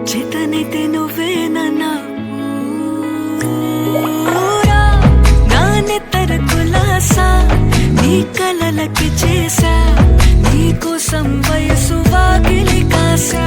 చేతనైతే నువ్వేనన్నా ఊరా నా నెత్తర కులాసా నీ కలలకి చేసా నీ కోసం వయసు వాకిలి కాసా